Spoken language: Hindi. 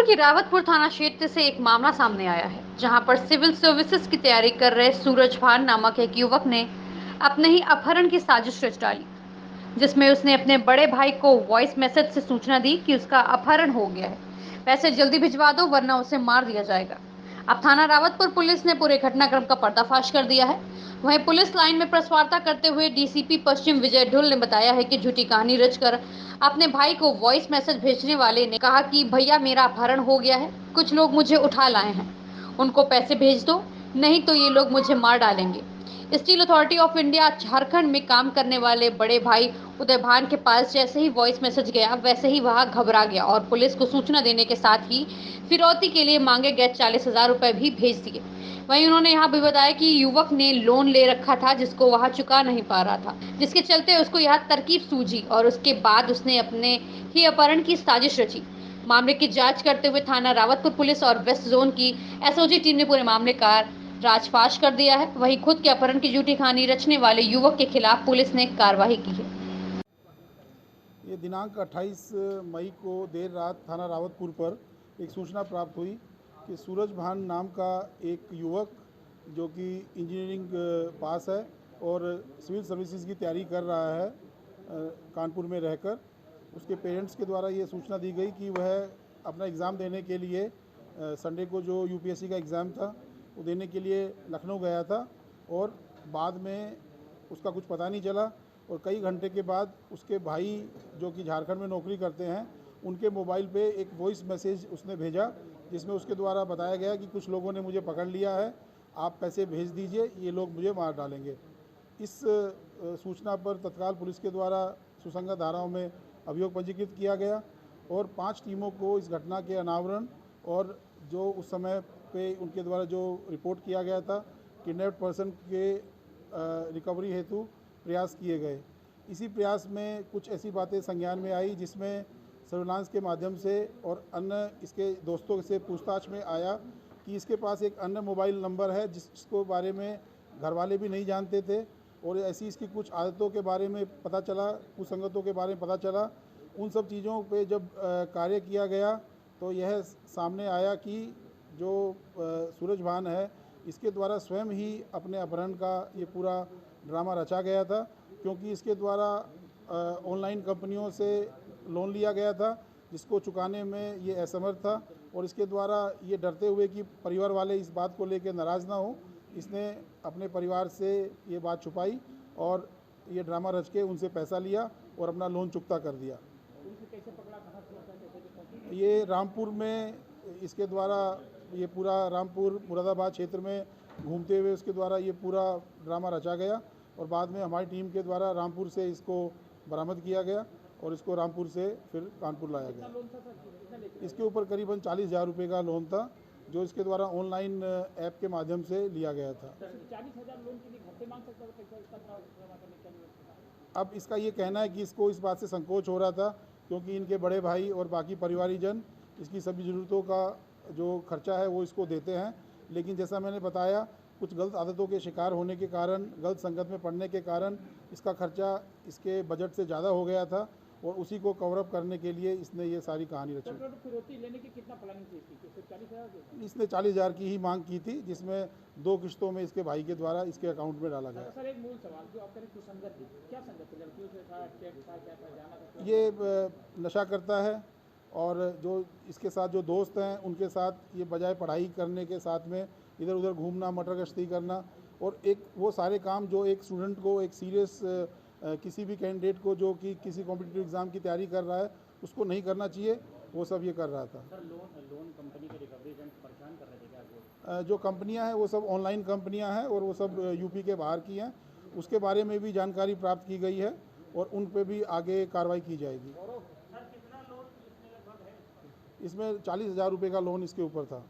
के रावतपुर थाना क्षेत्र से एक मामला सामने आया है, जहां पर सिविल सर्विसेज की तैयारी कर रहे सूरज भान नामक एक युवक ने अपने ही अपहरण की साजिश रच डाली, जिसमें उसने अपने बड़े भाई को वॉइस मैसेज से सूचना दी कि उसका अपहरण हो गया है, पैसे जल्दी भिजवा दो वरना उसे मार दिया जाएगा। अब थाना रावतपुर पुलिस ने पूरे घटनाक्रम का पर्दाफाश कर दिया है। वहीं पुलिस लाइन में प्रेस वार्ता करते हुए डीसीपी पश्चिम विजय ढुल ने बताया है कि झूठी कहानी रचकर अपने भाई को वॉइस मैसेज भेजने वाले ने कहा कि भैया मेरा अपहरण हो गया है, कुछ लोग मुझे उठा लाए हैं, उनको पैसे भेज दो, नहीं तो ये लोग मुझे मार डालेंगे। Steel authority of India Jharkhand में काम करने वाले बड़े भाई उदय भान के पास जैसे ही वॉइस मैसेज गया, वैसे ही वह घबरा गया और पुलिस को सूचना देने के साथ ही फिरौती के लिए मांगे गए 40,000 रुपए भी भेज दिए। वहीं उन्होंने यहाँ भी बताया कि युवक ने लोन ले रखा था, जिसको वह चुका नहीं पा रहा था, जिसके चलते उसको यह तरकीब सूझी और उसके बाद उसने अपने ही अपहरण की साजिश रची। मामले की जांच करते हुए थाना रावतपुर पुलिस और वेस्ट जोन की एसओजी टीम ने पूरे मामले का राजफाश कर दिया है। वहीं खुद के अपहरण की झूठी कहानी रचने वाले युवक के खिलाफ पुलिस ने कार्रवाई की है। ये दिनांक 28 मई को देर रात थाना रावतपुर पर एक सूचना प्राप्त हुई कि सूरज भान नाम का एक युवक जो कि इंजीनियरिंग पास है और सिविल सर्विसेज की तैयारी कर रहा है कानपुर में रहकर, उसके पेरेंट्स के द्वारा ये सूचना दी गई कि वह अपना एग्ज़ाम देने के लिए संडे को जो यूपीएससी का एग्ज़ाम था वो देने के लिए लखनऊ गया था और बाद में उसका कुछ पता नहीं चला और कई घंटे के बाद उसके भाई जो कि झारखंड में नौकरी करते हैं उनके मोबाइल पे एक वॉइस मैसेज उसने भेजा, जिसमें उसके द्वारा बताया गया कि कुछ लोगों ने मुझे पकड़ लिया है, आप पैसे भेज दीजिए, ये लोग मुझे मार डालेंगे। इस सूचना पर तत्काल पुलिस के द्वारा सुसंगत धाराओं में अभियोग पंजीकृत किया गया और 5 टीमों को इस घटना के अनावरण और जो उस समय पे उनके द्वारा जो रिपोर्ट किया गया था किडनैप्ड पर्सन के रिकवरी हेतु प्रयास किए गए। इसी प्रयास में कुछ ऐसी बातें संज्ञान में आई जिसमें सर्विलांस के माध्यम से और अन्य इसके दोस्तों से पूछताछ में आया कि इसके पास एक अन्य मोबाइल नंबर है जिसको बारे में घर वाले भी नहीं जानते थे और ऐसी इसकी कुछ आदतों के बारे में पता चला, कुसंगतों के बारे में पता चला। उन सब चीज़ों पे जब कार्य किया गया तो यह सामने आया कि जो सूरज भान है इसके द्वारा स्वयं ही अपने अपहरण का ये पूरा ड्रामा रचा गया था, क्योंकि इसके द्वारा ऑनलाइन कंपनियों से लोन लिया गया था जिसको चुकाने में ये असमर्थ था और इसके द्वारा ये डरते हुए कि परिवार वाले इस बात को लेकर नाराज़ ना हो, इसने अपने परिवार से ये बात छुपाई और ये ड्रामा रच के उनसे पैसा लिया और अपना लोन चुकता कर दिया। ये रामपुर में इसके द्वारा ये पूरा रामपुर मुरादाबाद क्षेत्र में घूमते हुए उसके द्वारा ये पूरा ड्रामा रचा गया और बाद में हमारी टीम के द्वारा रामपुर से इसको बरामद किया गया और इसको रामपुर से फिर कानपुर लाया गया। इसके ऊपर करीबन 40,000 रुपये का लोन था जो इसके द्वारा ऑनलाइन ऐप के माध्यम से लिया गया था। 40,000 लोन के लिए घर से मांग सकता था पैसा इसका जमा करने के लिए? अब इसका ये कहना है कि इसको इस बात से संकोच हो रहा था क्योंकि इनके बड़े भाई और बाकी परिवारीजन इसकी सभी ज़रूरतों का जो खर्चा है वो इसको देते हैं, लेकिन जैसा मैंने बताया कुछ गलत आदतों के शिकार होने के कारण, गलत संगत में पड़ने के कारण इसका खर्चा इसके बजट से ज़्यादा हो गया था और उसी को कवर अप करने के लिए इसने ये सारी कहानी रची। फिरौती लेने की कितना प्लानिंग थी इसकी? सिर्फ 40,000? इसने 40,000 की ही मांग की थी, जिसमें 2 किस्तों में इसके भाई के द्वारा इसके अकाउंट में डाला गया। सर एक मूल सवाल, जो आप करें कुसंगत थी, क्या संगत थी? लड़कियों से था, चेक था, क्या था, जाना था? ये नशा करता है और जो इसके साथ जो दोस्त हैं उनके साथ ये बजाय पढ़ाई करने के साथ में इधर उधर घूमना, मटर गश्ती करना और एक वो सारे काम जो एक स्टूडेंट को, एक सीरियस किसी भी कैंडिडेट को जो कि किसी कॉम्पिटिटिव एग्ज़ाम की तैयारी कर रहा है उसको नहीं करना चाहिए, वो सब ये कर रहा था। सर लोन कंपनी के रिकवरी एजेंट परेशान कर रहे थे क्या? जो कंपनियां हैं वो सब ऑनलाइन कंपनियां हैं और वो सब यूपी के बाहर की हैं, उसके बारे में भी जानकारी प्राप्त की गई है और उन पे भी आगे कार्रवाई की जाएगी। सर कितना लोन इसमें लगभग है? इसमें 40,000 रुपये का लोन इसके ऊपर था।